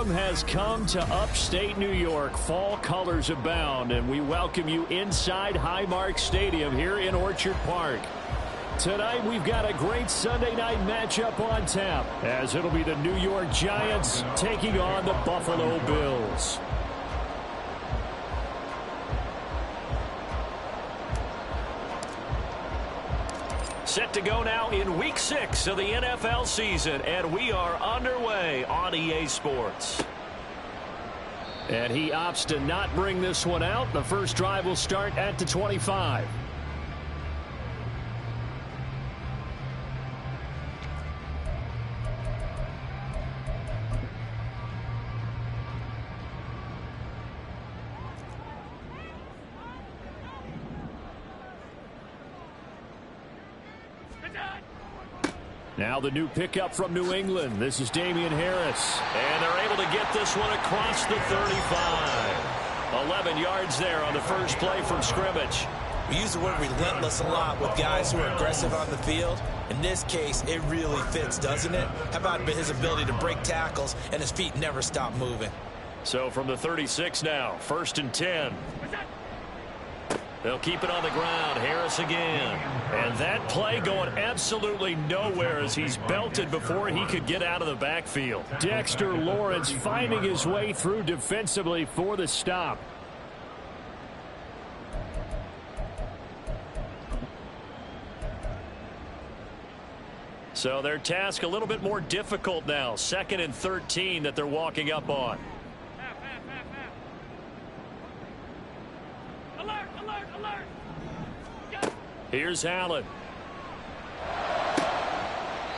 autumn has come to upstate New York. Fall colors abound, and we welcome you inside Highmark Stadium here in Orchard Park. Tonight, we've got a great Sunday night matchup on tap, as it'll be the New York Giants taking on the Buffalo Bills. Set to go now in Week 6 of the NFL season, and we are underway on EA Sports. And he opts to not bring this one out. The first drive will start at the 25. Now the new pickup from New England. This is Damian Harris. And they're able to get this one across the 35. 11 yards there on the first play from scrimmage. We use the word relentless a lot with guys who are aggressive on the field. In this case, it really fits, doesn't it? How about his ability to break tackles and his feet never stop moving? So from the 36 now, 1st and 10. They'll keep it on the ground. Harris again. And that play going absolutely nowhere as he's belted before he could get out of the backfield. Dexter Lawrence finding his way through defensively for the stop. So their task a little bit more difficult now. 2nd and 13 that they're walking up on. Here's Allen.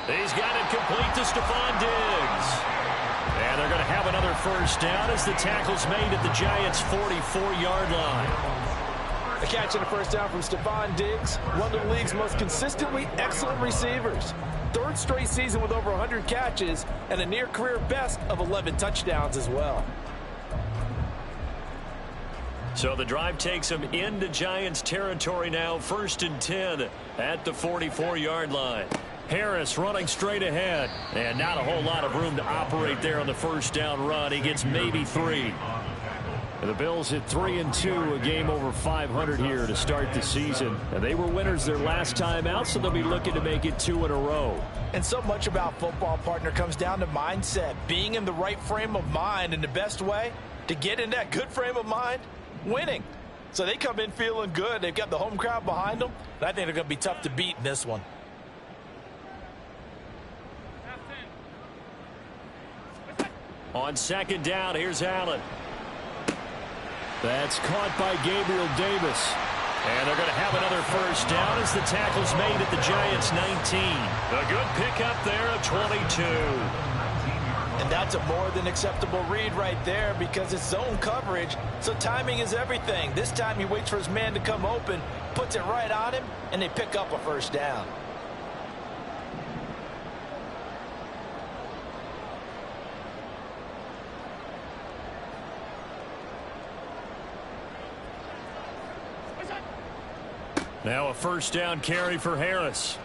He's got it complete to Stephon Diggs. And they're going to have another first down as the tackle's made at the Giants' 44-yard line. A catch and a first down from Stephon Diggs, one of the league's most consistently excellent receivers. 3rd straight season with over 100 catches and a near-career best of 11 touchdowns as well. So the drive takes him into Giants territory now. 1st and 10 at the 44-yard line. Harris running straight ahead. And not a whole lot of room to operate there on the first down run. He gets maybe 3. And the Bills at 3-2, a game over 500 here to start the season. And they were winners their last time out, so they'll be looking to make it 2 in a row. And so much about football, partner, comes down to mindset. Being in the right frame of mind, and the best way to get in that good frame of mind, winning. So they come in feeling good. They've got the home crowd behind them. And I think they're going to be tough to beat in this one. On 2nd down, here's Allen. That's caught by Gabriel Davis. And they're going to have another first down as the tackle's made at the Giants' 19. A good pickup there of 22. And that's a more than acceptable read right there because it's zone coverage, so timing is everything. This time he waits for his man to come open, puts it right on him, and they pick up a first down. Now a first down carry for Harris.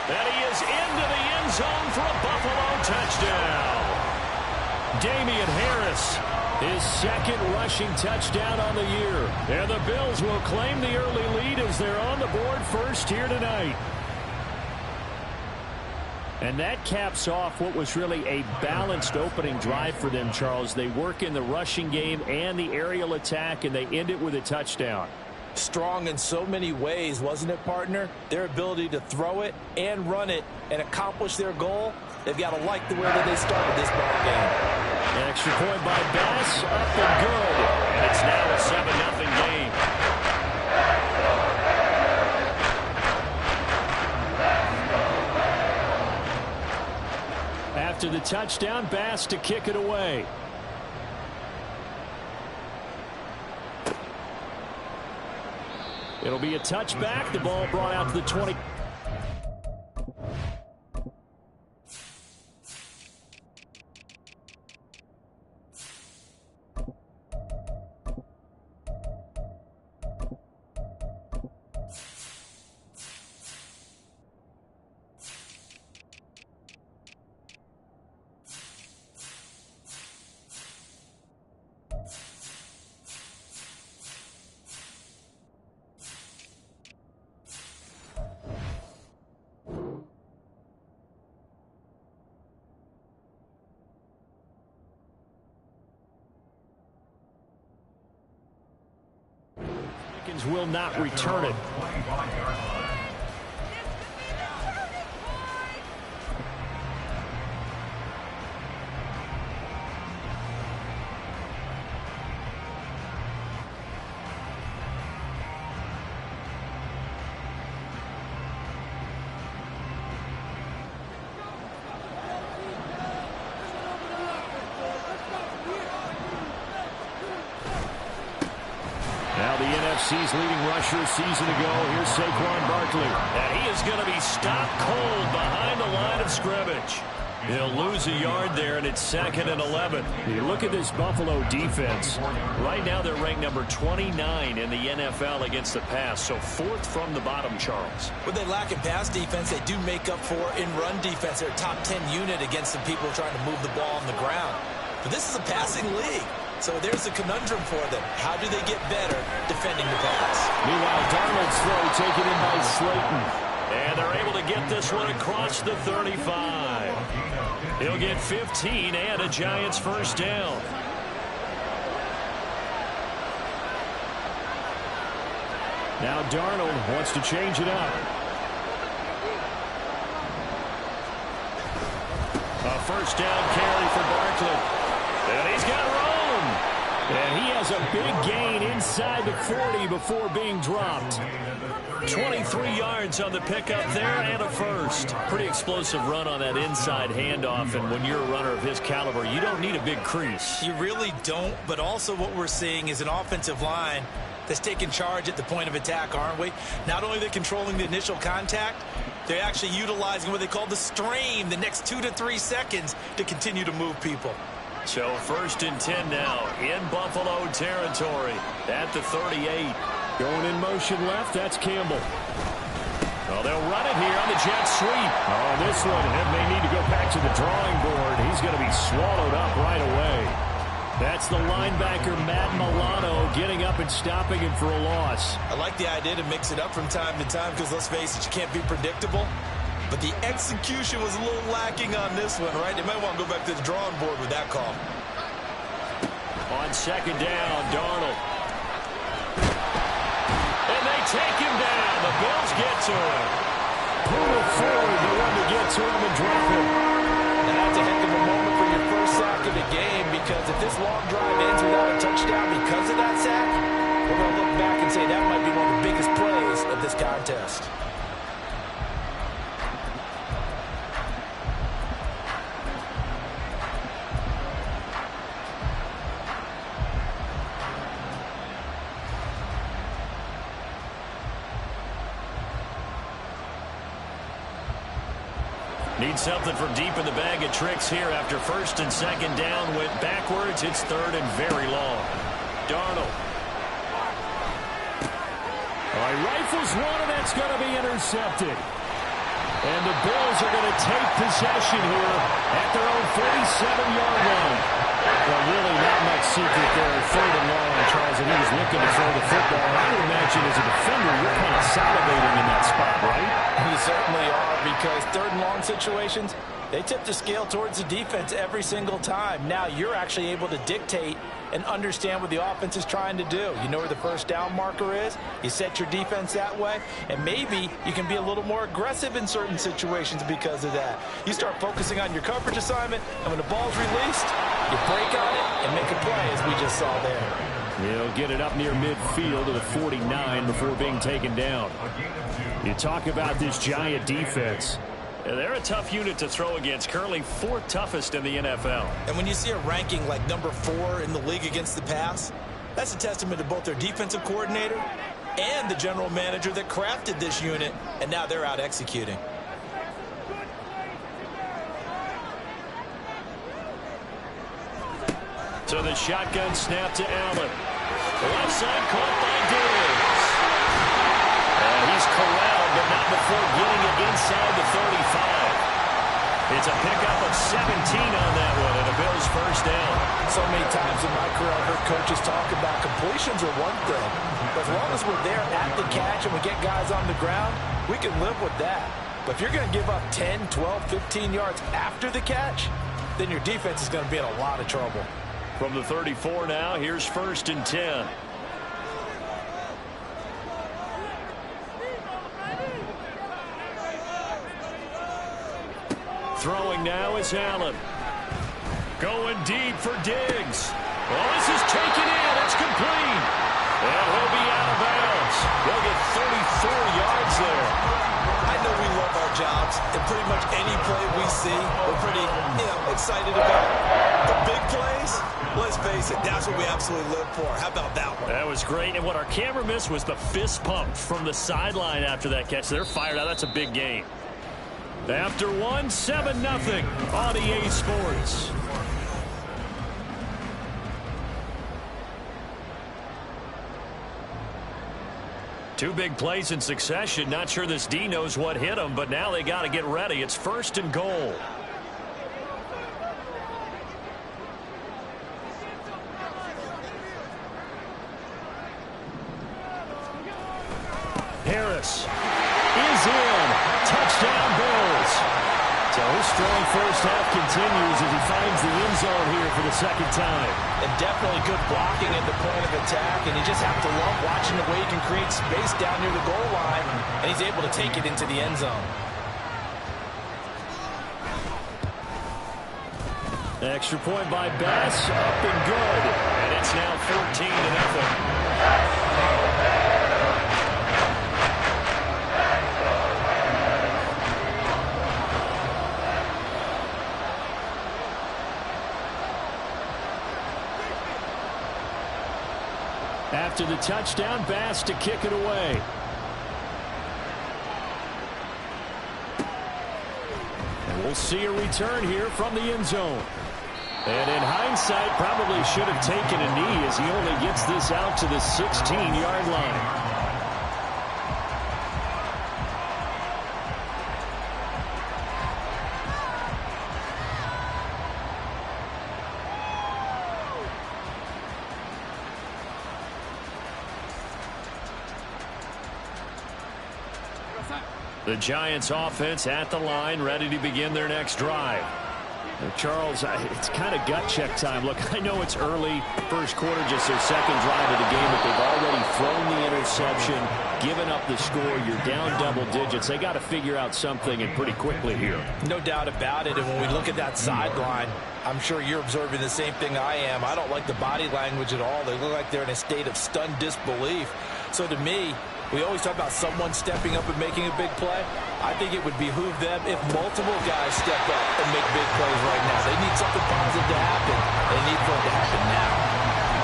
And he is into the end zone for a Buffalo touchdown. Damian Harris, his 2nd rushing touchdown on the year. And the Bills will claim the early lead as they're on the board first here tonight. And that caps off what was really a balanced opening drive for them, Charles. They work in the rushing game and the aerial attack, and they end it with a touchdown. Strong in so many ways, wasn't it, partner? Their ability to throw it and run it and accomplish their goal, they've got to like the way that they started this ball game. An extra point by Bass, up and good. And it's now a 7-0 game. After the touchdown, Bass to kick it away. It'll be a touchback. The ball brought out to the 20. Jags will not return it. Now the NFC's leading rusher a season ago. Here's Saquon Barkley. And he is going to be stopped cold behind the line of scrimmage. He'll lose a yard there, and it's 2nd and 11. You look at this Buffalo defense. Right now they're ranked number 29 in the NFL against the pass, so 4th from the bottom, Charles. What they lack in pass defense, they do make up for in run defense. They're a top 10 unit against the people trying to move the ball on the ground. But this is a passing league. So there's a conundrum for them. How do they get better defending the pass? Meanwhile, Darnold's throw taken in by Slayton. And they're able to get this one across the 35. He'll get 15 and a Giants first down. Now Darnold wants to change it up. A first down carry for Barkley. And he's got room. And he has a big gain inside the 40 before being dropped. 23 yards on the pickup there and a first. Pretty explosive run on that inside handoff, and when you're a runner of his caliber, you don't need a big crease. You really don't, but also what we're seeing is an offensive line that's taking charge at the point of attack, aren't we? Not only are they controlling the initial contact, they're actually utilizing what they call the strain, the next 2 to 3 seconds to continue to move people. So 1st and 10 now in Buffalo territory at the 38. Going in motion left, that's Campbell. Well, they'll run it here on the jet sweep. Oh, this one may need to go back to the drawing board. He's going to be swallowed up right away. That's the linebacker, Matt Milano, getting up and stopping him for a loss. I like the idea to mix it up from time to time because, let's face it, you can't be predictable. But the execution was a little lacking on this one, right? They might want to go back to the drawing board with that call. On 2nd down, Darnold. And they take him down. The Bills get to him. Brutal forward, the one to get to him and drop him. Now that's a heck of a moment for your first sack of the game, because if this long drive ends without a touchdown because of that sack, we're going to look back and say that might be one of the biggest plays of this contest. Need something from deep in the bag of tricks here after 1st and 2nd down. Went backwards. It's 3rd and very long. Darnold. All right, rifles one, and that's going to be intercepted. And the Bills are going to take possession here at their own 47-yard line. Well, really not much secret there. 3rd and long, Charles, and he was looking to throw the football. I would imagine as a defender, you're kind of salivating in that spot, right? You certainly are, because 3rd and long situations, they tip the scale towards the defense every single time. Now you're actually able to dictate and understand what the offense is trying to do. You know where the first down marker is. You set your defense that way, and maybe you can be a little more aggressive in certain situations because of that. You start focusing on your coverage assignment, and when the ball's released, you break on it and make a play, as we just saw there. He'll get it up near midfield to the 49 before being taken down. You talk about this Giant defense. They're a tough unit to throw against, currently 4th toughest in the NFL. And when you see a ranking like number 4 in the league against the pass, that's a testament to both their defensive coordinator and the general manager that crafted this unit, and now they're out executing. So the shotgun snap to Allen. Left side caught by Diggs. And he's corralled, but not before getting it inside the 35. It's a pickup of 17 on that one, and a Bills first down. So many times in my career, I've heard coaches talk about completions are one thing. But as long as we're there at the catch and we get guys on the ground, we can live with that. But if you're going to give up 10, 12, 15 yards after the catch, then your defense is going to be in a lot of trouble. From the 34 now, here's 1st and 10. Throwing now is Allen. Going deep for Diggs. Well, this is taken in. It's complete. And he'll be out of bounds. They'll get 34 yards there. I know we love our jobs, and pretty much any play we see, we're pretty excited about. The big plays, let's face it, that's what we absolutely live for. How about that one? That was great, and what our camera missed was the fist pump from the sideline after that catch. They're fired out. That's a big game. After one, 7-0 on EA Sports. Two big plays in succession. Not sure this D knows what hit him, but now they got to get ready. It's 1st and goal. Harris is in. Touchdown, Bills. So his strong first half continues as he finds the end zone here for the second time. And definitely good blocking at the point of attack, and you just have to love watching the way he can create space down near the goal line, and he's able to take it into the end zone. Extra point by Bass, up and good. And it's now 14-0. After the touchdown, Bass to kick it away. And we'll see a return here from the end zone. And in hindsight, probably should have taken a knee as he only gets this out to the 16-yard line. The Giants offense at the line, ready to begin their next drive. Now, Charles, it's kind of gut check time. Look, I know it's early, first quarter, just their second drive of the game, but they've already thrown the interception, given up the score. You're down double digits. They got to figure out something, and pretty quickly here. No doubt about it. And when we look at that sideline, I'm sure you're observing the same thing I am. I don't like the body language at all. They look like they're in a state of stunned disbelief. So to me, we always talk about someone stepping up and making a big play. I think it would behoove them if multiple guys step up and make big plays right now. They need something positive to happen. They need for it to happen now.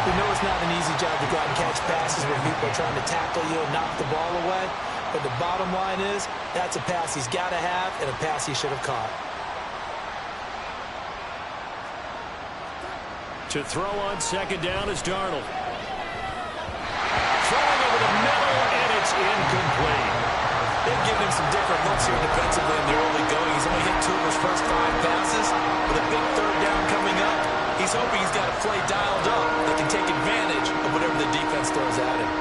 We know it's not an easy job to go out and catch passes when people are trying to tackle you and knock the ball away. But the bottom line is, that's a pass he's got to have and a pass he should have caught. To throw on second down is Darnold. Throwing over the middle, and it's incomplete. They've given him some different looks here defensively in the early going. He's only hit 2 of his first 5 passes. With a big third down coming up, he's hoping he's got a play dialed up that can take advantage of whatever the defense throws at him.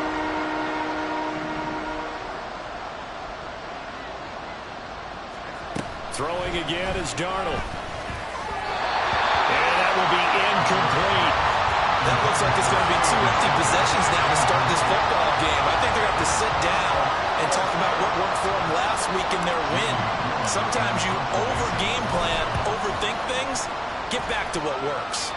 Throwing again is Darnold. And that will be incomplete. That looks like it's going to be 2 empty possessions now to start this football game. I think they're going to have to sit down and talk about what worked for them last week in their win. Sometimes you over-game plan, overthink things. Get back to what works.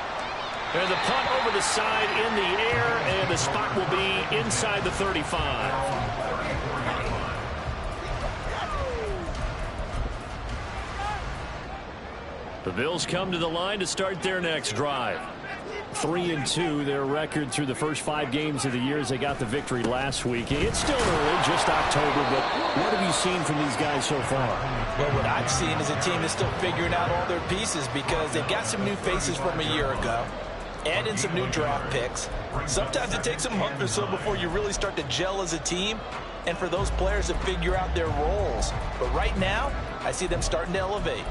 And the punt over the side in the air, and the spot will be inside the 35. The Bills come to the line to start their next drive. 3-2, their record through the first 5 games of the year as they got the victory last week. It's still early, just October, but what have you seen from these guys so far? Well, what I've seen is a team that's still figuring out all their pieces because they've got some new faces from a year ago, add in some new draft picks. Sometimes it takes a month or so before you really start to gel as a team and for those players to figure out their roles. But right now, I see them starting to elevate.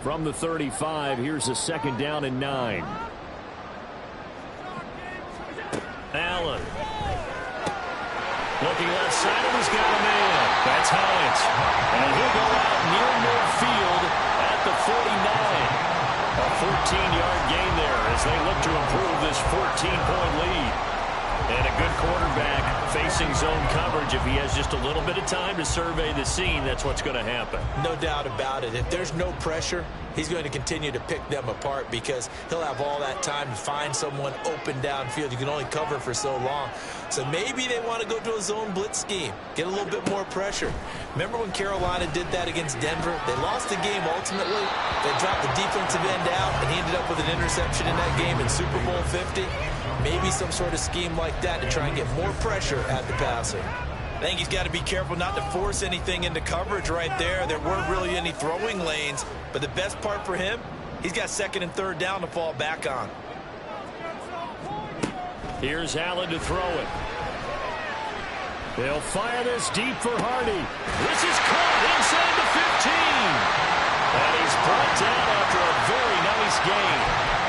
From the 35, here's a second down and 9. Allen. Looking left side, and he's got a man. That's Hines. And he'll go out near midfield at the 49. A 14-yard gain there as they look to improve this 14-point lead. And a good quarterback facing zone coverage. If he has just a little bit of time to survey the scene, that's what's going to happen. No doubt about it. If there's no pressure, he's going to continue to pick them apart because he'll have all that time to find someone open downfield. You can only cover for so long. So maybe they want to go to a zone blitz scheme, get a little bit more pressure. Remember when Carolina did that against Denver? They lost the game ultimately. They dropped the defensive end out, and he ended up with an interception in that game in Super Bowl 50. Maybe some sort of scheme like that to try and get more pressure at the passer. I think he's got to be careful not to force anything into coverage right there. There weren't really any throwing lanes, but the best part for him, he's got second and third down to fall back on. Here's Allen to throw it. They'll fire this deep for Hardy. This is caught inside the 15. And he's brought down after a very nice gain.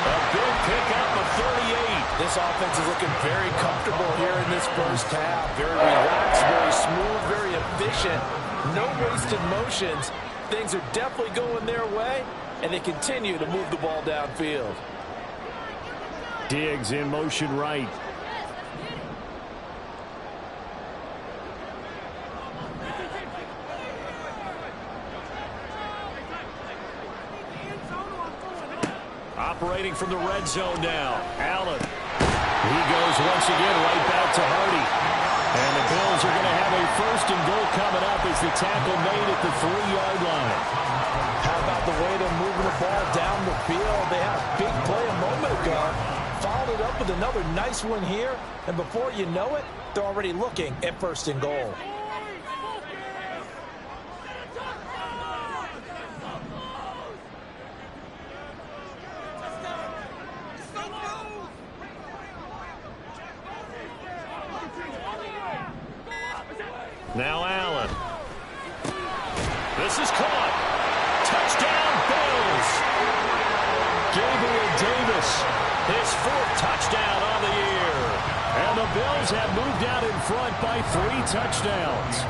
A big pickup of 38. This offense is looking very comfortable here in this first half. Very relaxed, very smooth, very efficient. No wasted motions. Things are definitely going their way, and they continue to move the ball downfield. Diggs in motion right. Operating from the red zone now. Allen. He goes once again right back to Hardy. And the Bills are going to have a first and goal coming up as the tackle made at the 3-yard line. How about the way they're moving the ball down the field? They had a big play a moment ago. Followed it up with another nice one here. And before you know it, they're already looking at first and goal. Now Allen. This is caught. Touchdown, Bills. Gabriel Davis, his 4th touchdown on the year. And the Bills have moved out in front by 3 touchdowns.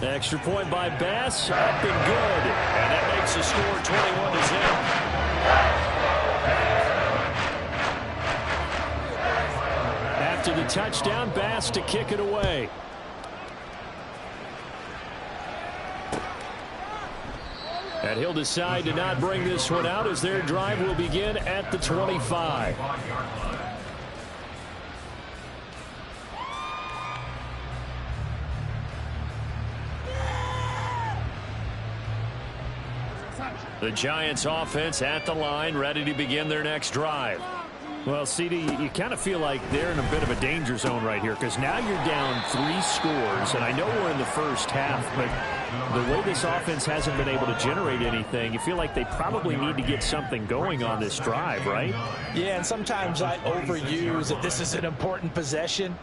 Extra point by Bass, up and good. And that makes the score 21-0. After the touchdown, Bass to kick it away. And he'll decide to not bring this one out as their drive will begin at the 25. The Giants offense at the line, ready to begin their next drive. Well, CD, you kind of feel like they're in a bit of a danger zone right here because now you're down 3 scores, and I know we're in the first half, but the way this offense hasn't been able to generate anything, you feel like they probably need to get something going on this drive, right? Yeah, and sometimes I overuse that this is an important possession,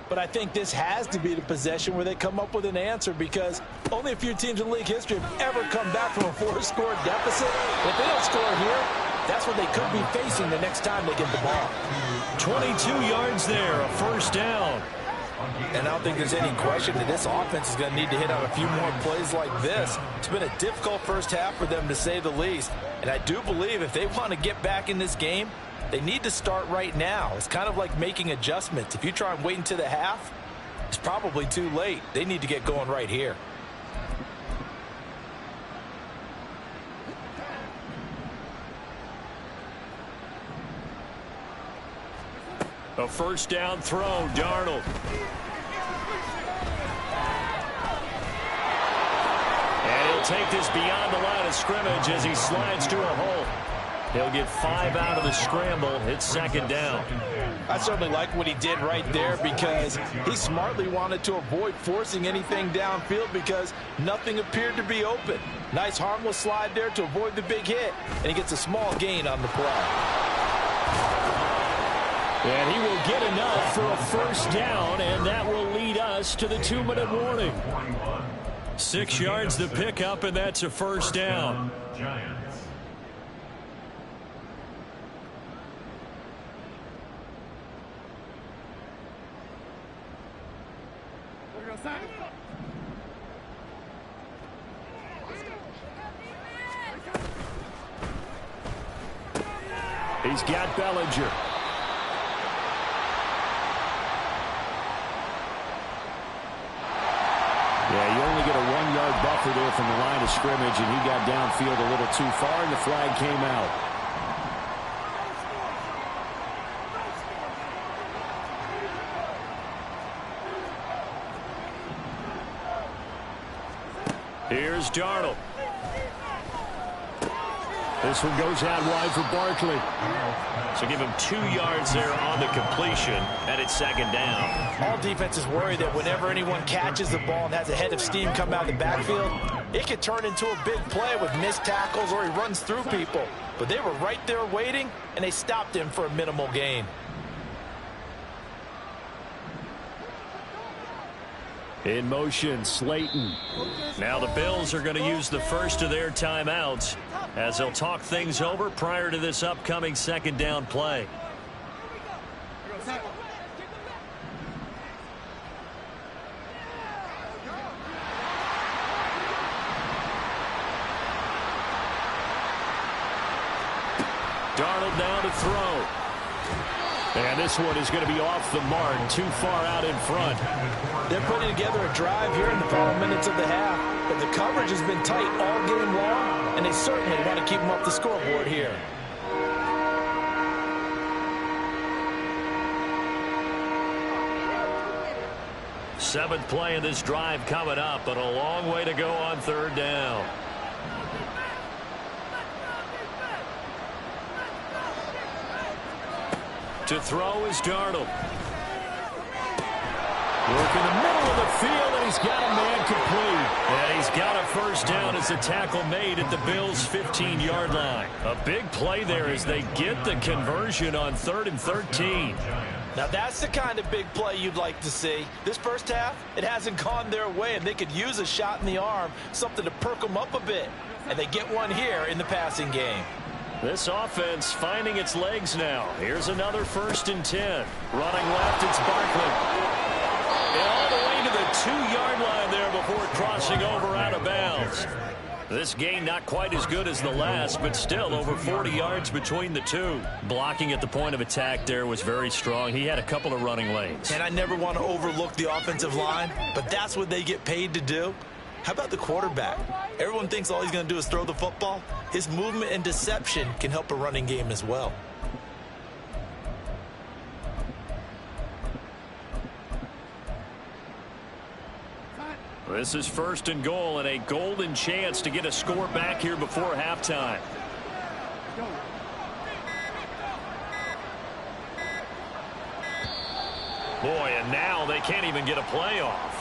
but I think this has to be the possession where they come up with an answer because only a few teams in league history have ever come back from a 4-score deficit. If they don't score here, that's what they could be facing the next time they get the ball. 22 yards there, a first down. And I don't think there's any question that this offense is going to need to hit on a few more plays like this. It's been a difficult first half for them, to say the least. And I do believe if they want to get back in this game, they need to start right now. It's kind of like making adjustments. If you try and wait until the half, it's probably too late. They need to get going right here. A first down throw, Darnold. And he'll take this beyond the line of scrimmage as he slides to a hole. He'll get 5 out of the scramble. It's second down. I certainly like what he did right there because he smartly wanted to avoid forcing anything downfield because nothing appeared to be open. Nice harmless slide there to avoid the big hit, and he gets a small gain on the play. And he will get enough for a first down, and that will lead us to the 2-minute warning. 6 yards to pick up, and that's a first down. He's got Bellinger. Yeah, you only get a 1-yard buffer there from the line of scrimmage, and he got downfield a little too far, and the flag came out. Here's Darnold. This one goes out wide for Barkley. So give him 2 yards there on the completion, and it's second down. All defenses worry that whenever anyone catches the ball and has a head of steam come out of the backfield, it could turn into a big play with missed tackles or he runs through people. But they were right there waiting, and they stopped him for a minimal gain. In motion, Slayton. Now the Bills are going to use the first of their timeouts as they'll talk things over prior to this upcoming second down play. Darnold now to throw. And this one is going to be off the mark, too far out in front. They're putting together a drive here in the final minutes of the half, but the coverage has been tight all game long, and they certainly want to keep them off the scoreboard here. Seventh play in this drive coming up, but a long way to go on third down. To throw is Darnold. Work in the middle of the field, and he's got a man complete. And he's got a first down as the tackle made at the Bills' 15-yard line. A big play there as they get the conversion on 3rd and 13. Now that's the kind of big play you'd like to see. This first half, it hasn't gone their way, and they could use a shot in the arm, something to perk them up a bit. And they get one here in the passing game. This offense finding its legs now. Here's another 1st and 10. Running left, it's Barkley. And all the way to the 2-yard line there before crossing over out of bounds. This gain not quite as good as the last, but still over 40 yards between the two. Blocking at the point of attack there was very strong. He had a couple of running lanes. And I never want to overlook the offensive line, but that's what they get paid to do. How about the quarterback? Everyone thinks all he's going to do is throw the football. His movement and deception can help a running game as well. This is 1st and goal and a golden chance to get a score back here before halftime. Boy, and now they can't even get a play off.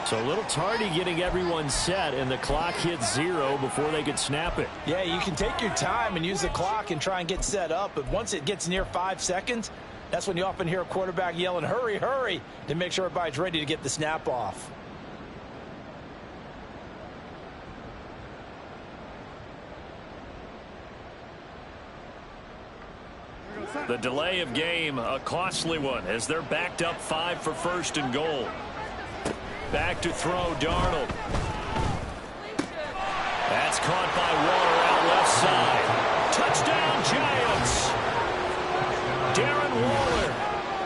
So a little tardy getting everyone set, and the clock hits 0 before they could snap it. Yeah, you can take your time and use the clock and try and get set up, but once it gets near 5 seconds, that's when you often hear a quarterback yelling, hurry, hurry, to make sure everybody's ready to get the snap off. The delay of game, a costly one, as they're backed up 5 for 1st and goal. Back to throw, Darnold. That's caught by Waller out left side. Touchdown, Giants. Darren Waller,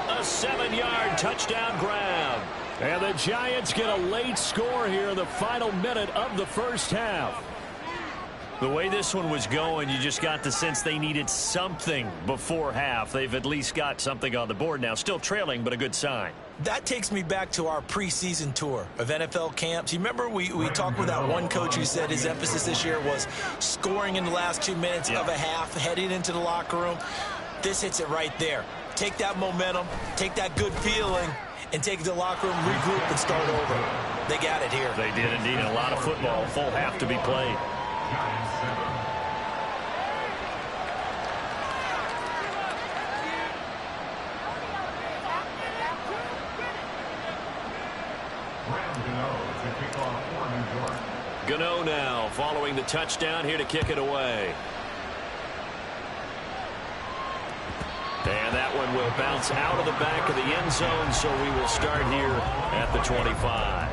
a 7-yard touchdown grab. And the Giants get a late score here in the final minute of the first half. The way this one was going, you just got the sense they needed something before half. They've at least got something on the board now. Still trailing, but a good sign. That takes me back to our preseason tour of NFL camps. You remember we talked with that one coach who said his emphasis this year was scoring in the last 2 minutes of a half, heading into the locker room. This hits it right there. Take that momentum, take that good feeling, and take the locker room, regroup, and start over. They got it here. They did indeed. A lot of football, full half to be played. Gano now following the touchdown here to kick it away. And that one will bounce out of the back of the end zone, so we will start here at the 25.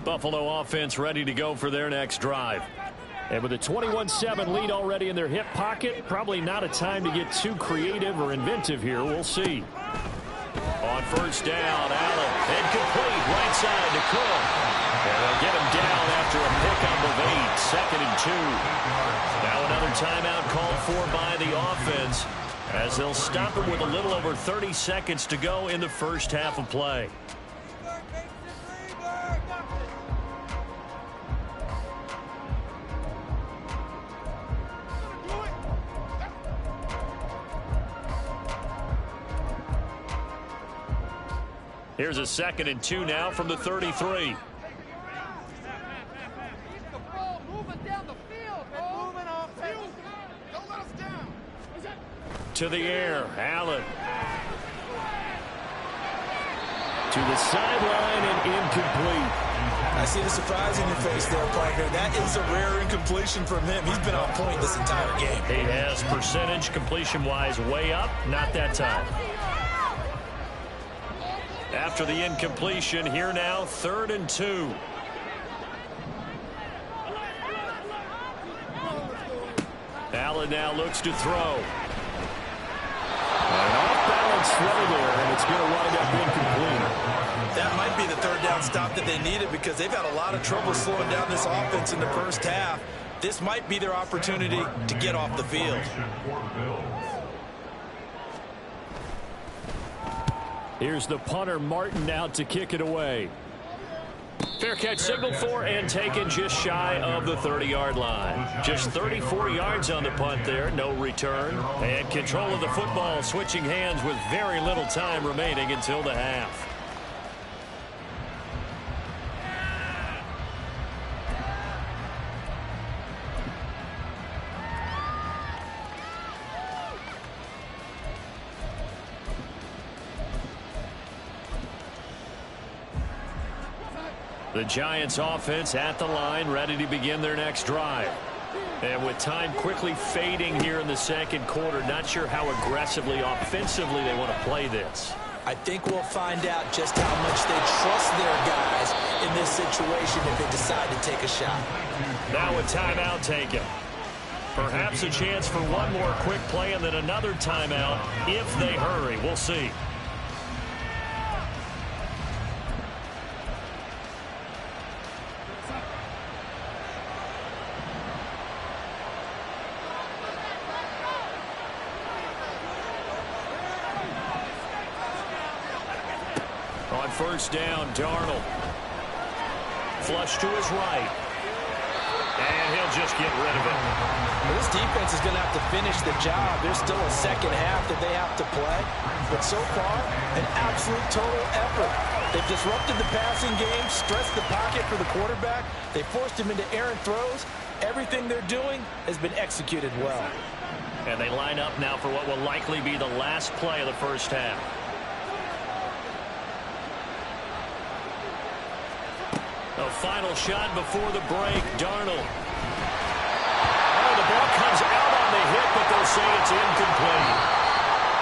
Buffalo offense ready to go for their next drive. And with a 21-7 lead already in their hip pocket, probably not a time to get too creative or inventive here. We'll see. On first down, Allen. Incomplete. Right side to Cook. And they'll get him down after a pickup of 8. 2nd and 2. Now another timeout called for by the offense as they'll stop him with a little over 30 seconds to go in the first half of play. Here's a 2nd and 2 now from the 33. To the air, Allen. To the sideline and incomplete. I see the surprise in your face there, partner. That is a rare incompletion from him. He's been on point this entire game. He has percentage completion-wise way up, not that time. After the incompletion, here now, 3rd and 2. Allen now looks to throw. An off-balance throw there, and it's going to wind up incomplete. That might be the 3rd down stop that they needed because they've had a lot of trouble slowing down this offense in the first half. This might be their opportunity to get off the field. Here's the punter, Martin, out to kick it away. Fair catch signaled for and taken just shy of the 30-yard line. Just 34 yards on the punt there, no return. And control of the football, switching hands with very little time remaining until the half. The Giants offense at the line, ready to begin their next drive. And with time quickly fading here in the second quarter, not sure how aggressively, offensively they want to play this. I think we'll find out just how much they trust their guys in this situation if they decide to take a shot. Now a timeout taken. Perhaps a chance for one more quick play and then another timeout if they hurry. We'll see. On first down, Darnold. Flush to his right. And he'll just get rid of it. Well, this defense is going to have to finish the job. There's still a second half that they have to play. But so far, an absolute total effort. They've disrupted the passing game, stressed the pocket for the quarterback. They forced him into errant throws. Everything they're doing has been executed well. And they line up now for what will likely be the last play of the first half. A final shot before the break, Darnold. Oh, the ball comes out on the hit, but they'll say it's incomplete.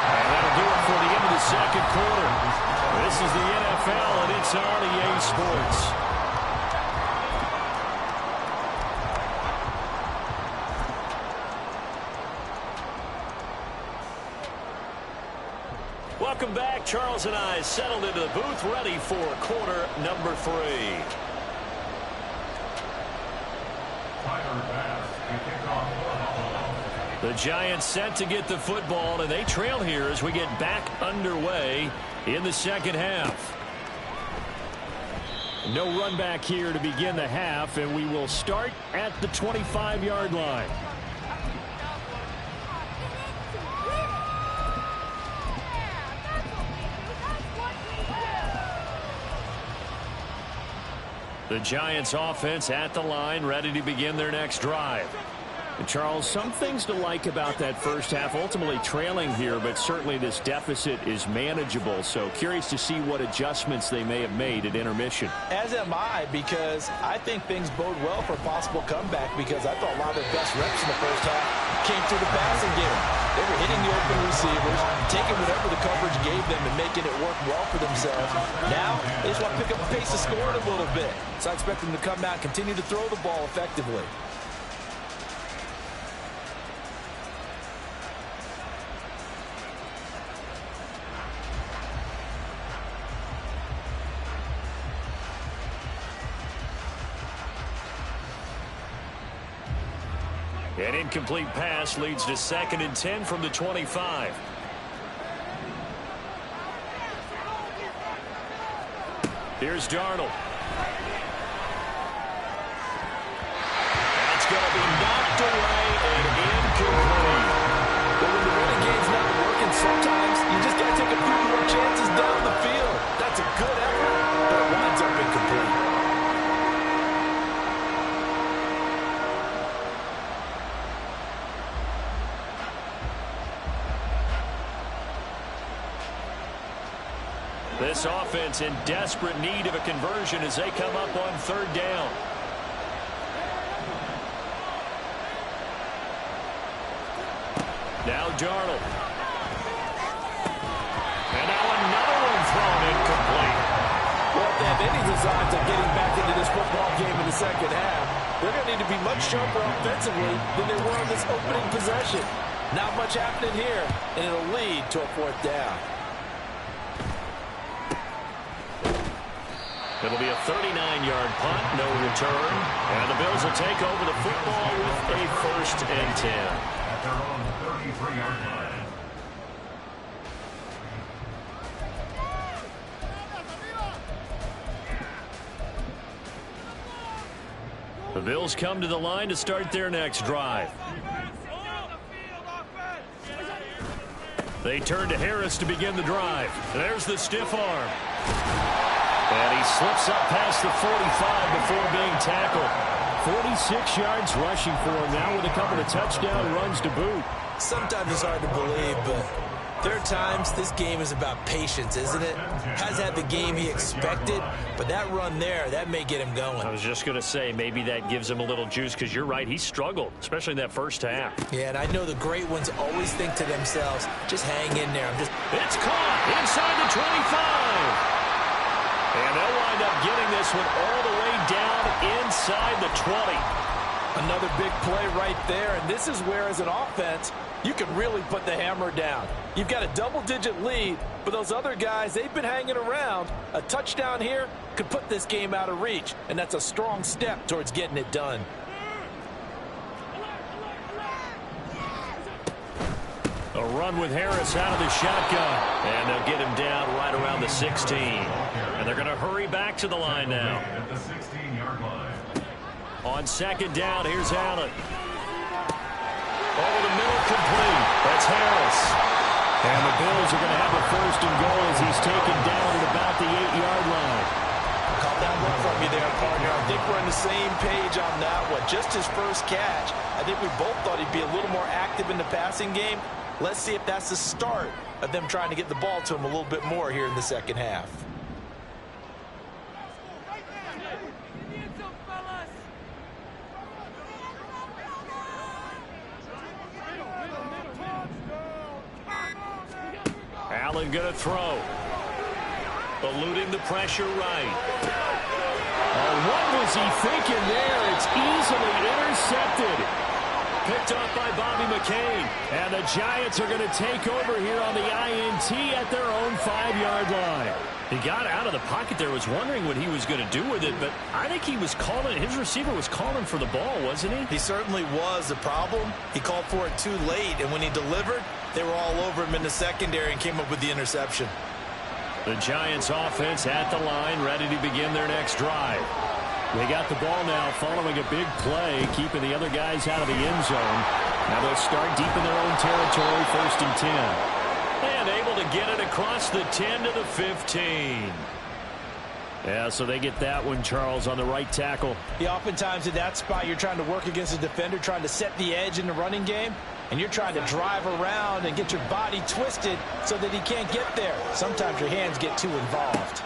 And that'll do it for the end of the second quarter. This is the NFL, and it's on EA Sports. Welcome back. Charles and I settled into the booth, ready for quarter number 3. The Giants set to get the football, and they trail here as we get back underway in the second half. No run back here to begin the half, and we will start at the 25-yard line. The Giants offense at the line, ready to begin their next drive. And Charles, some things to like about that first half. Ultimately trailing here, but certainly this deficit is manageable. So curious to see what adjustments they may have made at intermission. As am I, because I think things bode well for a possible comeback, because I thought a lot of their best reps in the first half came through the passing game. They were hitting the open receivers, taking whatever the coverage gave them and making it work well for themselves. Now, they just want to pick up the pace of scoring a little bit. So I expect them to come out and continue to throw the ball effectively. An incomplete pass leads to 2nd and 10 from the 25. Here's Darnold. That's going to be knocked away and incomplete. But when the running game's not working, sometimes you just got to take a few more chances down the field. That's a good effort, but it winds up incomplete. This offense in desperate need of a conversion as they come up on 3rd down. Now Darnold. And now another one thrown incomplete. Well, if they have any designs of getting back into this football game in the second half, they're going to need to be much sharper offensively than they were in this opening possession. Not much happening here, and it'll lead to a 4th down. It'll be a 39-yard punt, no return. And the Bills will take over the football with a 1st and 10. At their own 33-yard line. The Bills come to the line to start their next drive. They turn to Harris to begin the drive. There's the stiff arm. And he slips up past the 45 before being tackled. 46 yards rushing for him now with a couple of touchdown runs to boot. Sometimes it's hard to believe, but there are times this game is about patience, isn't it? Has had the game he expected, but that run there, that may get him going. I was just going to say, maybe that gives him a little juice, because you're right, he struggled, especially in that first half. Yeah, and I know the great ones always think to themselves, just hang in there. It's caught inside the 25. And they'll wind up getting this one all the way down inside the 20. Another big play right there, and this is where, as an offense, you can really put the hammer down. You've got a double-digit lead, but those other guys, they've been hanging around. A touchdown here could put this game out of reach, and that's a strong step towards getting it done. A run with Harris out of the shotgun. And they'll get him down right around the 16. And they're going to hurry back to the line now. At the 16-yard line. On 2nd down, here's Allen. Over the middle, complete. That's Harris. And the Bills are going to have a 1st and goal as he's taken down at about the 8-yard line. Caught that one from you there, partner. I think we're on the same page on that one. Just his first catch. I think we both thought he'd be a little more active in the passing game. Let's see if that's the start of them trying to get the ball to him a little bit more here in the second half. Allen going to throw. Eluding the pressure right. Oh, what was he thinking there? It's easily intercepted. Picked off by Bobby McCain. And the Giants are going to take over here on the INT at their own 5-yard line. He got out of the pocket there, was wondering what he was going to do with it, but I think he was calling, his receiver was calling for the ball, wasn't he? He certainly was. The problem, he called for it too late, and when he delivered, they were all over him in the secondary and came up with the interception. The Giants offense at the line, ready to begin their next drive. They got the ball now following a big play, keeping the other guys out of the end zone. Now they'll start deep in their own territory, 1st and 10. And able to get it across the 10 to the 15. Yeah, so they get that one, Charles, on the right tackle. Yeah, oftentimes in that spot, you're trying to work against a defender, trying to set the edge in the running game, and you're trying to drive around and get your body twisted so that he can't get there. Sometimes your hands get too involved.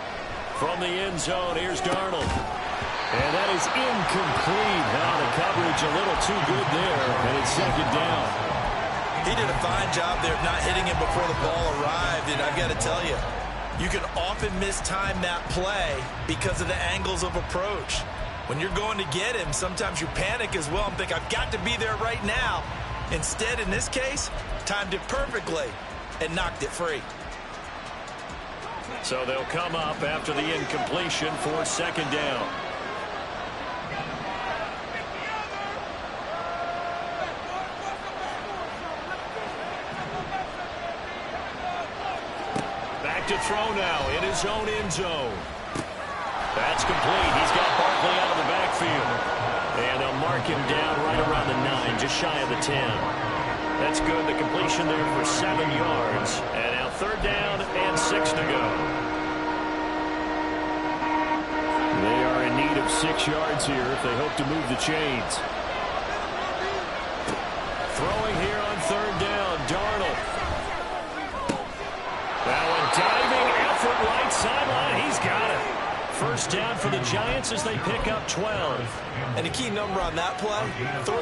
From the end zone, here's Darnold. And that is incomplete. Now the coverage a little too good there, and it's second down. He did a fine job there of not hitting him before the ball arrived, and I've got to tell you, you can often mistime that play because of the angles of approach. When you're going to get him, sometimes you panic as well and think, I've got to be there right now. Instead, in this case, timed it perfectly and knocked it free. So they'll come up after the incompletion for second down. Back to throw now in his own end zone. That's complete. He's got Barkley out of the backfield. And they'll mark him down right around the 9, just shy of the 10. That's good. The completion there for 7 yards. And now third down and 6 to go. They are in need of 6 yards here if they hope to move the chains. Throwing here on third down, Darnold. Now a diving effort right sideline. He's got it. First down for the Giants as they pick up 12. And the key number on that play, 3.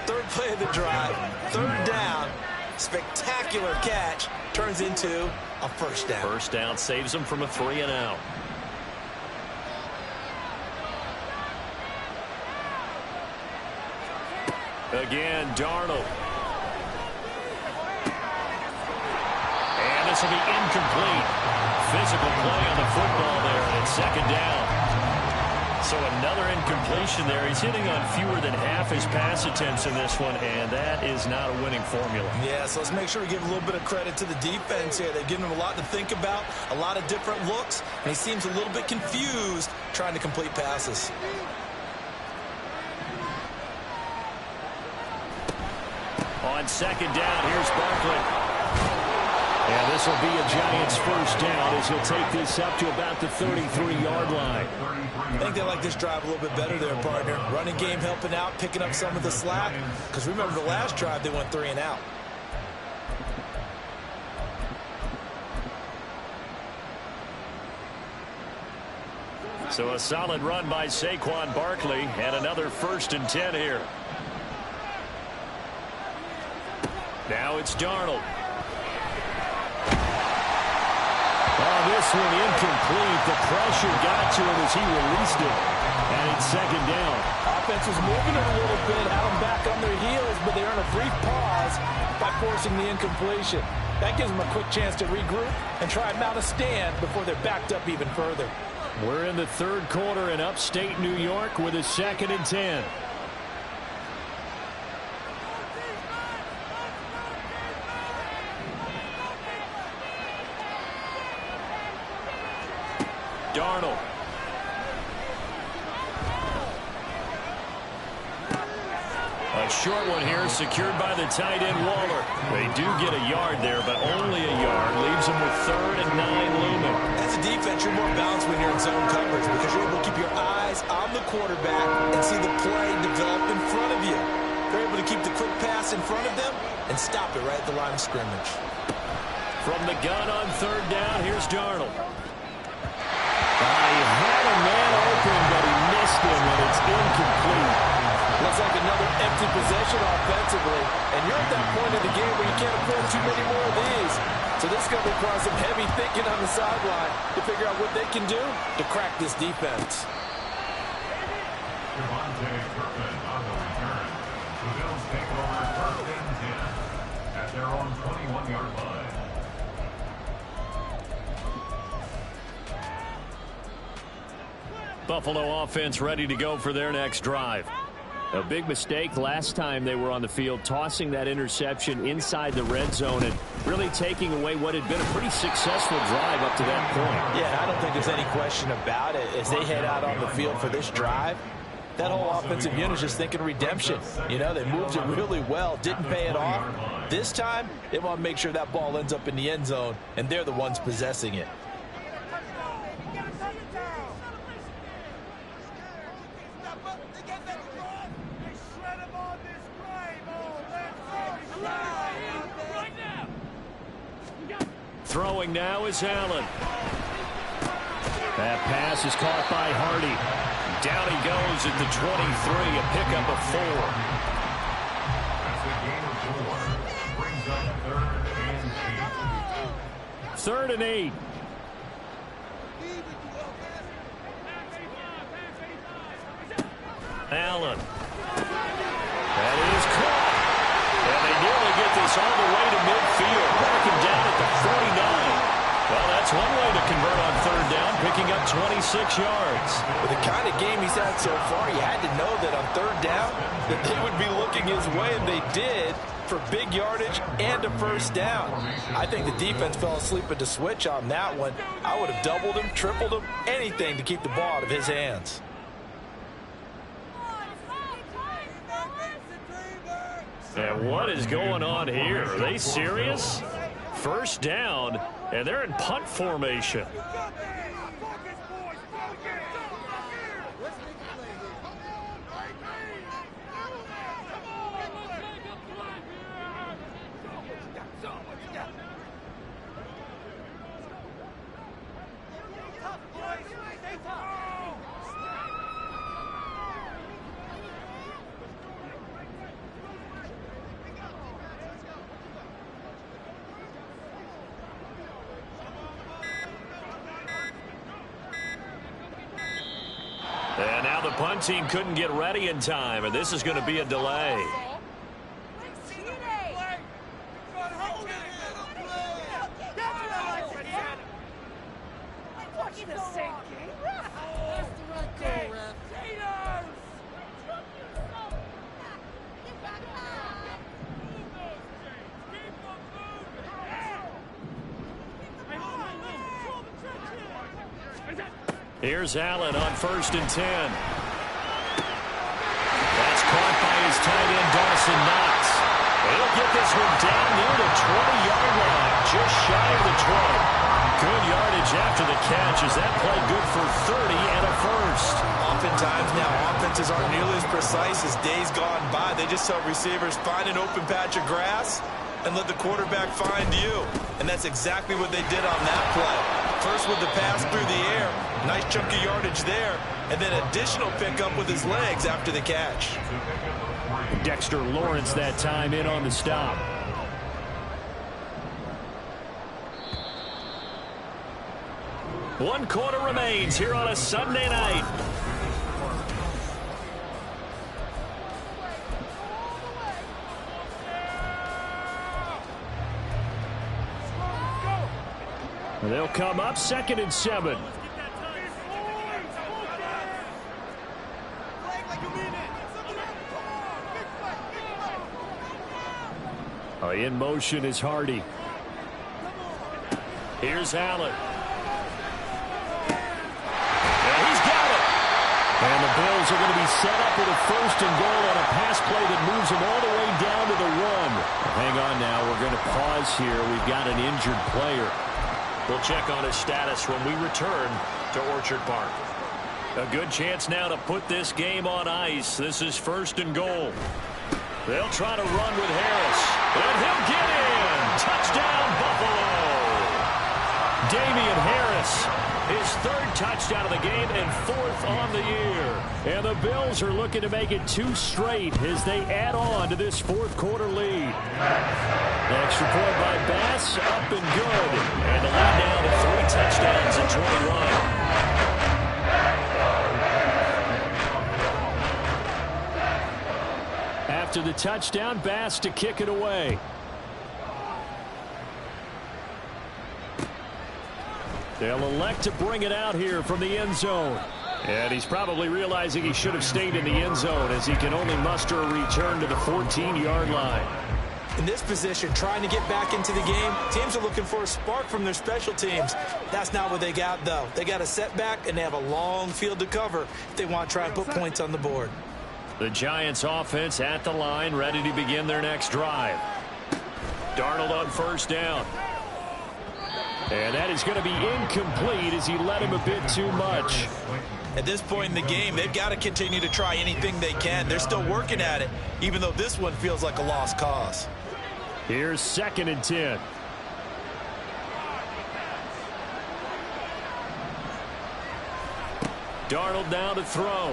Third play of the drive, third down, spectacular catch, turns into a first down. First down saves them from a 3-and-out. Again, Darnold. And this will be incomplete. Physical play on the football there, and it's second down. So another incompletion there. He's hitting on fewer than half his pass attempts in this one, and that is not a winning formula. Yeah, so let's make sure we give a little bit of credit to the defense here. They've given him a lot to think about, a lot of different looks, and he seems a little bit confused trying to complete passes. On second down, here's Barkley. And this will be a Giants first down as he'll take this up to about the 33-yard line. I think they like this drive a little bit better there, partner. Running game helping out, picking up some of the slack. Because remember the last drive, they went 3-and-out. So a solid run by Saquon Barkley and another 1st and 10 here. Now it's Darnold. Oh, this one incomplete. The pressure got to him as he released it. And it's second down. Offense was moving it a little bit, had them back on their heels, but they earn a brief pause by forcing the incompletion. That gives them a quick chance to regroup and try and mount a stand before they're backed up even further. We're in the third quarter in upstate New York with a 2nd and 10. Darnold. A short one here secured by the tight end Waller. They do get a yard there, but only a yard. Leaves them with 3rd and 9 looming. As a defense, you're more balanced when you're in zone coverage because you're able to keep your eyes on the quarterback and see the play develop in front of you. They're able to keep the quick pass in front of them and stop it right at the line of scrimmage. From the gun on third down, here's Darnold. He had a man open, but he missed him, and it's incomplete. Looks like another empty possession offensively, and you're at that point in the game where you can't afford too many more of these. So this is going to require some heavy thinking on the sideline to figure out what they can do to crack this defense. Devontae Griffin on the return. The Bills take over 1st and 10 at their own 21-yard line. Buffalo offense ready to go for their next drive. A big mistake last time they were on the field, tossing that interception inside the red zone and really taking away what had been a pretty successful drive up to that point. Yeah, I don't think there's any question about it. As they head out on the field for this drive, that whole offensive unit is just thinking redemption. You know, they moved it really well, didn't pay it off. This time, they want to make sure that ball ends up in the end zone, and they're the ones possessing it. Throwing now is Allen. That pass is caught by Hardy. Down he goes at the 23, a pickup of 4. That's a gain of 4. Brings up 3rd and 8. 3rd and 8. Allen. That is caught. And they nearly get this all the way to midfield. Marking down at the 49. Well, that's one way to convert on 3rd down, picking up 26 yards. With the kind of game he's had so far, you had to know that on 3rd down that they would be looking his way, and they did, for big yardage and a 1st down. I think the defense fell asleep at the switch on that one. I would have doubled him, tripled him, anything to keep the ball out of his hands. And what is going on here? Are they serious? 1st down, and they're in punt formation. And now the punt team couldn't get ready in time, and this is going to be a delay. Here's Allen on 1st and 10. That's caught by his tight end, Dawson Knox. He'll get this one down near the 20-yard line, just shy of the 20. Good yardage after the catch. Is that play good for 30 and a 1st? Oftentimes now, offenses aren't nearly as precise as days gone by. They just tell receivers, find an open patch of grass and let the quarterback find you. And that's exactly what they did on that play. First with the pass through the air. Nice chunk of yardage there. And then additional pickup with his legs after the catch. Dexter Lawrence that time in on the stop. One quarter remains here on a Sunday night. They'll come up 2nd and 7. In motion is Hardy. Here's Allen. And he's got it. And the Bills are going to be set up with a 1st and goal on a pass play that moves them all the way down to the 1. Hang on now. We're going to pause here. We've got an injured player. We'll check on his status when we return to Orchard Park. A good chance now to put this game on ice. This is 1st and goal. They'll try to run with Harris. And he'll get in. Touchdown, Buffalo. Damian Harris, his 3rd touchdown of the game and 4th on the year. And the Bills are looking to make it 2 straight as they add on to this 4th quarter lead. Extra point by Bass, up and good. And the lead now to 3 touchdowns in 21. After the touchdown, Bass to kick it away. They'll elect to bring it out here from the end zone. And he's probably realizing he should have stayed in the end zone as he can only muster a return to the 14-yard line. In this position, trying to get back into the game, teams are looking for a spark from their special teams. That's not what they got, though. They got a setback, and they have a long field to cover if they want to try and put points on the board. The Giants offense at the line, ready to begin their next drive. Darnold on 1st down. And that is going to be incomplete as he led him a bit too much. At this point in the game, they've got to continue to try anything they can. They're still working at it, even though this one feels like a lost cause. Here's 2nd and 10. Darnold now to throw.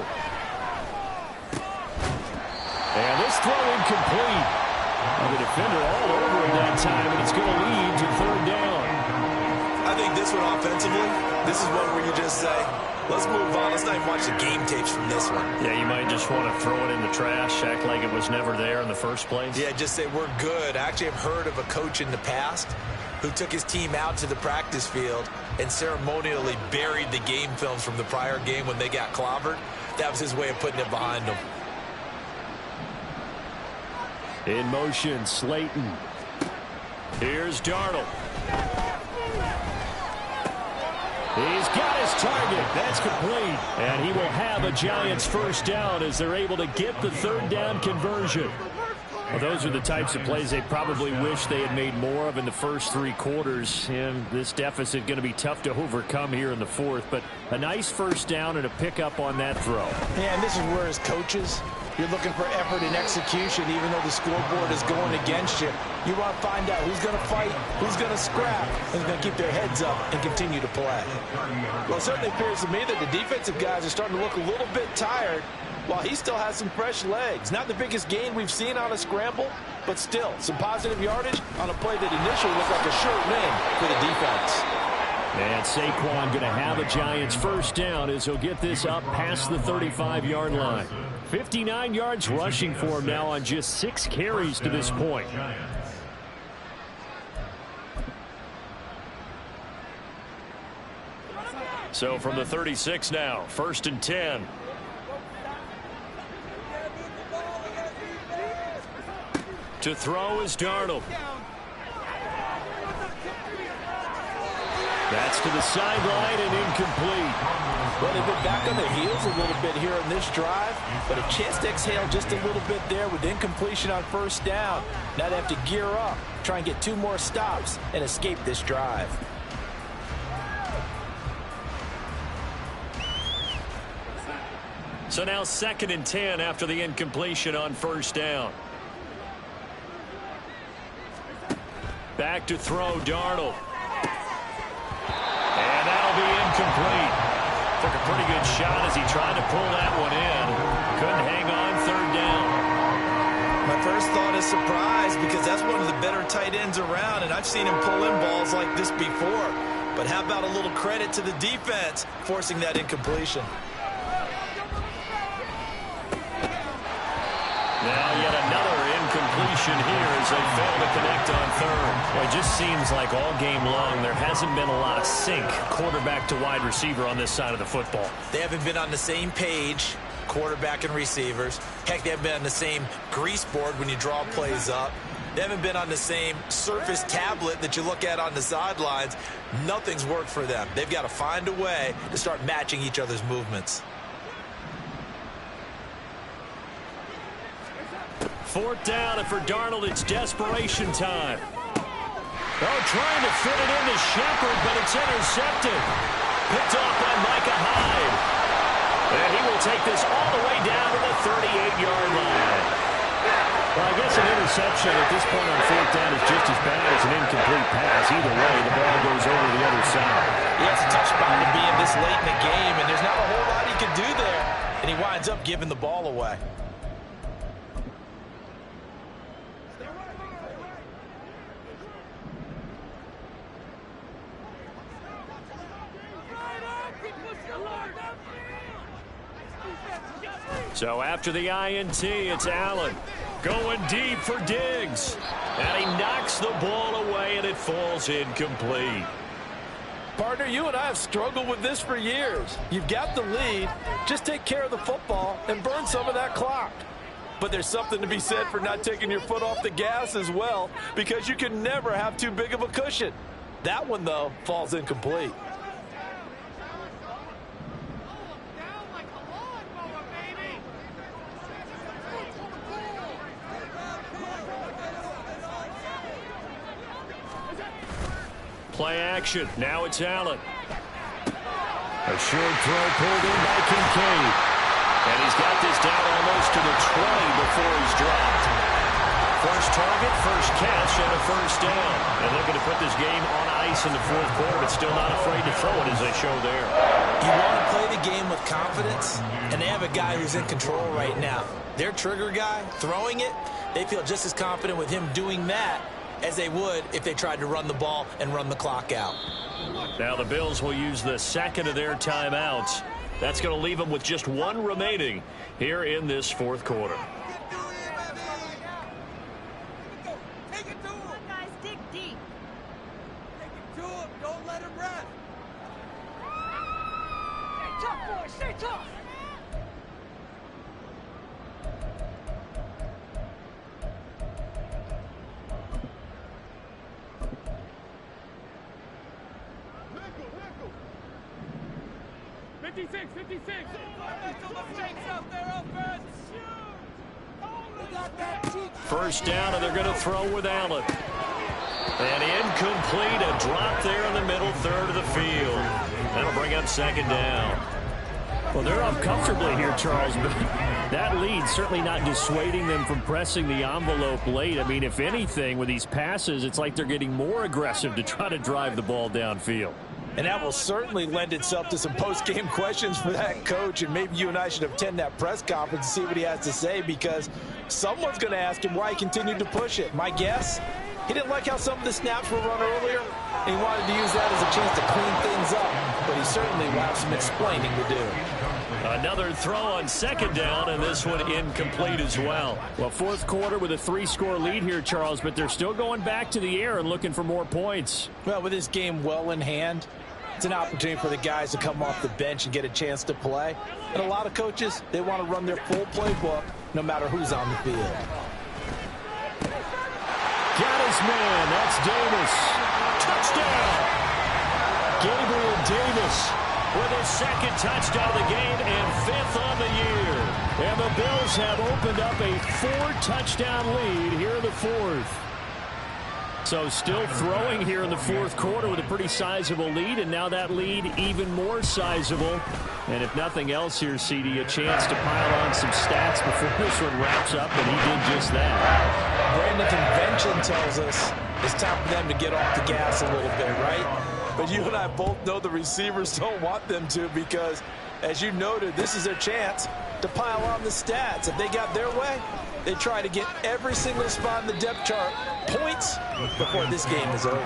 And this throw incomplete. And the defender all over him that time, and it's going to lead to third down. I think this one offensively, this is one where you just say, let's move on. Let's not even watch the game tapes from this one. Yeah, you might just want to throw it in the trash, act like it was never there in the first place. Yeah, just say we're good. I actually have heard of a coach in the past who took his team out to the practice field and ceremonially buried the game films from the prior game when they got clobbered. That was his way of putting it behind them. In motion, Slayton. Here's Darnold. He's got his target. That's complete. And he will have a Giants first down as they're able to get the third down conversion. Well, those are the types of plays they probably wish they had made more of in the first 3 quarters. And this deficit going to be tough to overcome here in the fourth. But a nice first down and a pickup on that throw. Yeah, and this is where as coaches, you're looking for effort and execution, even though the scoreboard is going against you. You want to find out who's going to fight, who's going to scrap, and who's going to keep their heads up and continue to play. Well, it certainly appears to me that the defensive guys are starting to look a little bit tired, while he still has some fresh legs. Not the biggest gain we've seen on a scramble, but still some positive yardage on a play that initially looked like a sure win for the defense. And Saquon going to have a Giants first down as he'll get this up past the 35-yard line. 59 yards rushing for him now on just 6 carries to this point. So from the 36 now, 1st and 10. To throw is Darnold. That's to the sideline and incomplete. Well, they've been back on their heels a little bit here on this drive, but a chance to exhale just a little bit there with incompletion on first down. Now they have to gear up, try and get 2 more stops and escape this drive. So now 2nd and 10 after the incompletion on first down. Back to throw, Darnold. And that'll be incomplete. Took a pretty good shot as he tried to pull that one in. Couldn't hang on, 3rd down. My first thought is surprise because that's one of the better tight ends around, and I've seen him pull in balls like this before. But how about a little credit to the defense forcing that incompletion? Now yet another incompletion here as they fail to connect on 3rd. Well, it just seems like all game long there hasn't been a lot of sync quarterback to wide receiver on this side of the football. They haven't been on the same page, quarterback and receivers. Heck, they haven't been on the same grease board when you draw plays up. They haven't been on the same surface tablet that you look at on the sidelines. Nothing's worked for them. They've got to find a way to start matching each other's movements. 4th down, and for Darnold, it's desperation time. Oh, trying to fit it into Shepard, but it's intercepted. Picked off by Micah Hyde. And he will take this all the way down to the 38-yard line. Well, I guess an interception at this point on 4th down is just as bad as an incomplete pass. Either way, the ball goes over the other side. Yeah, it's a tough spot to be in this late in the game, and there's not a whole lot he can do there. And he winds up giving the ball away. So after the INT, it's Allen going deep for Diggs. And he knocks the ball away, and it falls incomplete. Partner, you and I have struggled with this for years. You've got the lead. Just take care of the football and burn some of that clock. But there's something to be said for not taking your foot off the gas as well, because you can never have too big of a cushion. That one, though, falls incomplete. Play action. Now it's Allen. A short throw pulled in by Kincaid. And he's got this down almost to the 20 before he's dropped. 1st target, first catch, and a first down. And looking to put this game on ice in the fourth quarter, but still not afraid to throw it as they show there. You want to play the game with confidence, and they have a guy who's in control right now. Their trigger guy, throwing it, they feel just as confident with him doing that as they would if they tried to run the ball and run the clock out. Now the Bills will use the second of their timeouts. That's going to leave them with just one remaining here in this fourth quarter. First down, and they're going to throw with Allen. And incomplete, a drop there in the middle third of the field. That'll bring up second down. Well, they're up comfortably here, Charles, but that lead certainly not dissuading them from pressing the envelope late. I mean, if anything, with these passes, it's like they're getting more aggressive to try to drive the ball downfield. And that will certainly lend itself to some post-game questions for that coach. And maybe you and I should attend that press conference and see what he has to say, because someone's going to ask him why he continued to push it. My guess, he didn't like how some of the snaps were run earlier, and he wanted to use that as a chance to clean things up. But he certainly will have some explaining to do. Another throw on second down, and this one incomplete as well. Well, fourth quarter with a 3-score lead here, Charles, but they're still going back to the air and looking for more points. Well, with this game well in hand, it's an opportunity for the guys to come off the bench and get a chance to play. And a lot of coaches, they want to run their full playbook no matter who's on the field. Got his man. That's Davis. Touchdown! Gabriel Davis with his second touchdown of the game and fifth on the year. And the Bills have opened up a 4-touchdown lead here in the fourth. So still throwing here in the fourth quarter with a pretty sizable lead, and now that lead even more sizable. And if nothing else here, CD, a chance to pile on some stats before this one wraps up, and he did just that. Brandon, convention tells us it's time for them to get off the gas a little bit, right? But you and I both know the receivers don't want them to, because, as you noted, this is their chance to pile on the stats. If they got their way, they try to get every single spot in the depth chart points before this game is over.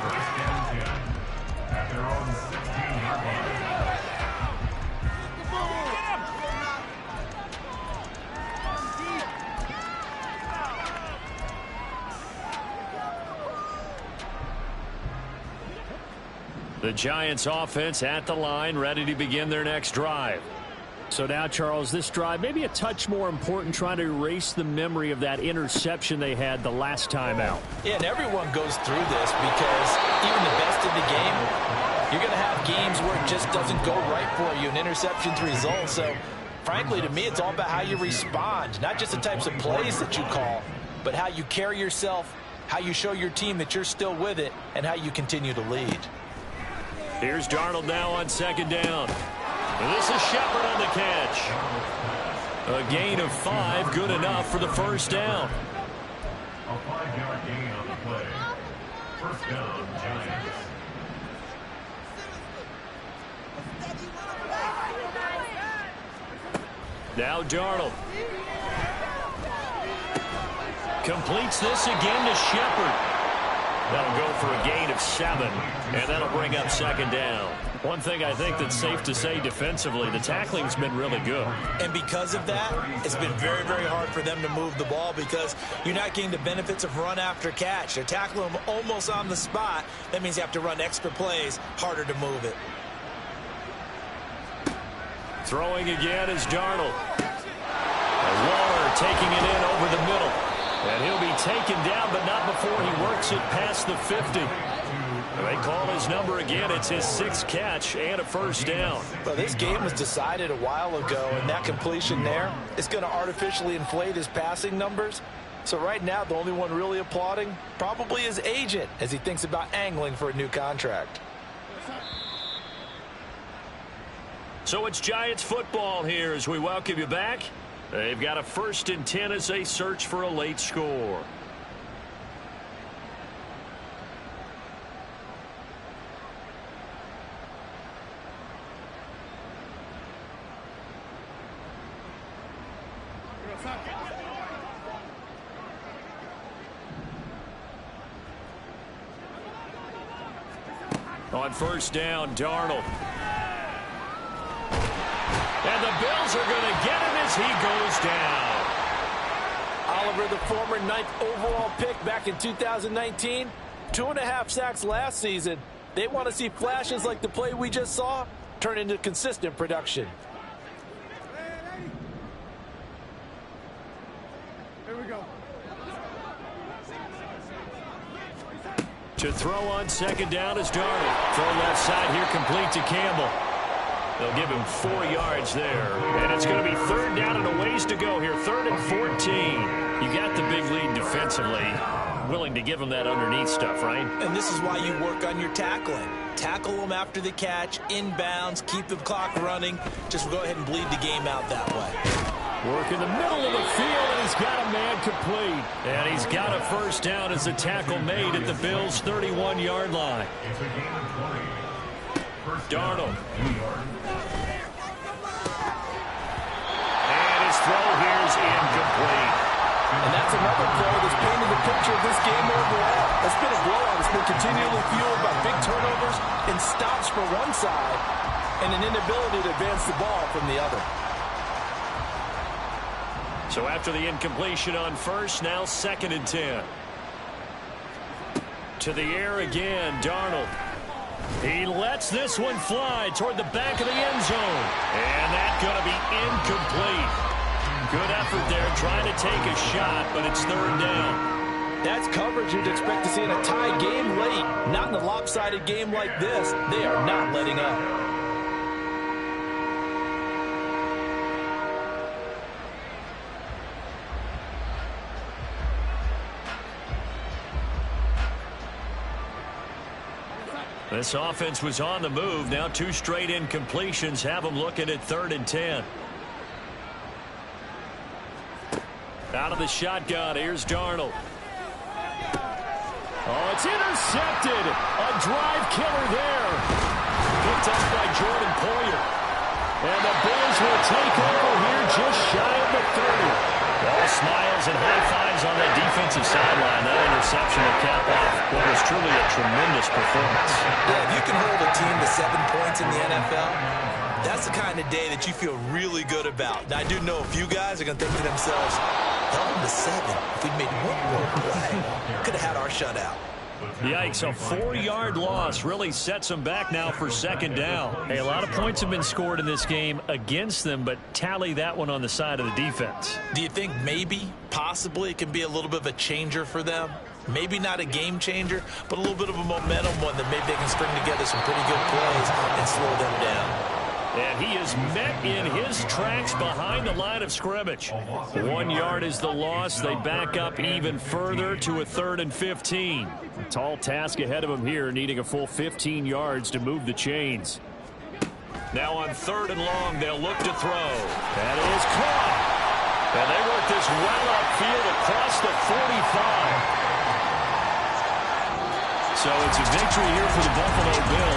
At their own 16-yard line. The Giants offense at the line, ready to begin their next drive. So now, Charles, this drive maybe a touch more important, trying to erase the memory of that interception they had the last time out. Yeah, and everyone goes through this, because even the best of the game, you're going to have games where it just doesn't go right for you, and interceptions result. So, frankly, to me, it's all about how you respond, not just the types of plays that you call, but how you carry yourself, how you show your team that you're still with it, and how you continue to lead. Here's Darnold now on second down. And this is Shepard on the catch. A gain of 5, good enough for the first down. A 5-yard gain on the play. First down, Giants. Now Darnold. Completes this again to Shepard. That'll go for a gain of 7, and that'll bring up second down. One thing I think that's safe to say defensively, the tackling's been really good. And because of that, it's been very, very hard for them to move the ball, because you're not getting the benefits of run after catch. They're tackling them almost on the spot. That means you have to run extra plays, harder to move it. Throwing again is Darnold. And Waller taking it in over the middle. And he'll be taken down, but not before he works it past the 50. They call his number again. It's his 6th catch and a first down. Well, this game was decided a while ago, and that completion there is going to artificially inflate his passing numbers. So right now, the only one really applauding probably his agent as he thinks about angling for a new contract. So it's Giants football here as we welcome you back. They've got a 1st and 10 as they search for a late score. On first down, Darnold. And the Bills are going to get him as he goes down. Oliver, the former 9th overall pick back in 2019, 2.5 sacks last season. They want to see flashes like the play we just saw turn into consistent production. Here we go. To throw on second down is Darnold. Throw left side here, complete to Campbell. They'll give him 4 yards there. And it's going to be third down and a ways to go here. 3rd and 14. You got the big lead defensively. Willing to give him that underneath stuff, right? And this is why you work on your tackling. Tackle them after the catch, inbounds, keep the clock running. Just go ahead and bleed the game out that way. Work in the middle of the field, and he's got a man complete. And he's got a first down as the tackle made at the Bills' 31-yard line. It's a gain of 20. First down, Darnold. 2 yards. And his throw here is incomplete. And that's another play that's painted the picture of this game overall. It's been a blowout. It's been continually fueled by big turnovers and stops for one side and an inability to advance the ball from the other. So after the incompletion on first, now 2nd and 10. To the air again, Darnold. He lets this one fly toward the back of the end zone. And that's going to be incomplete. Good effort there, trying to take a shot, but it's 3rd down. That's coverage you'd expect to see in a tie game late. Not in a lopsided game like this. They are not letting up. This offense was on the move. Now 2 straight incompletions have them looking at 3rd and 10. Out of the shotgun, here's Darnold. Oh, it's intercepted. A drive killer there. Picked up by Jordan Poyer. And the Bills will take over here just shy of the 30. All smiles and high fives on that defensive sideline. That interception will cap off what was truly a tremendous performance. Yeah, if you can hold a team to 7 points in the NFL, that's the kind of day that you feel really good about. Now, I do know a few guys are going to think to themselves, held them to 7. If we'd made one more play, could have had our shutout. Yikes, a 4-yard loss really sets them back now for 2nd down. Hey, a lot of points have been scored in this game against them, but tally that one on the side of the defense. Do you think maybe, possibly, it can be a little bit of a changer for them? Maybe not a game changer, but a little bit of a momentum one that maybe they can string together some pretty good plays and slow them down. And he is met in his tracks behind the line of scrimmage. 1 yard is the loss. They back up even further to a 3rd and 15. A tall task ahead of him here, needing a full 15 yards to move the chains. Now on 3rd and long, they'll look to throw. That is caught. And they work this well upfield across the 45. So it's a victory here for the Buffalo Bills.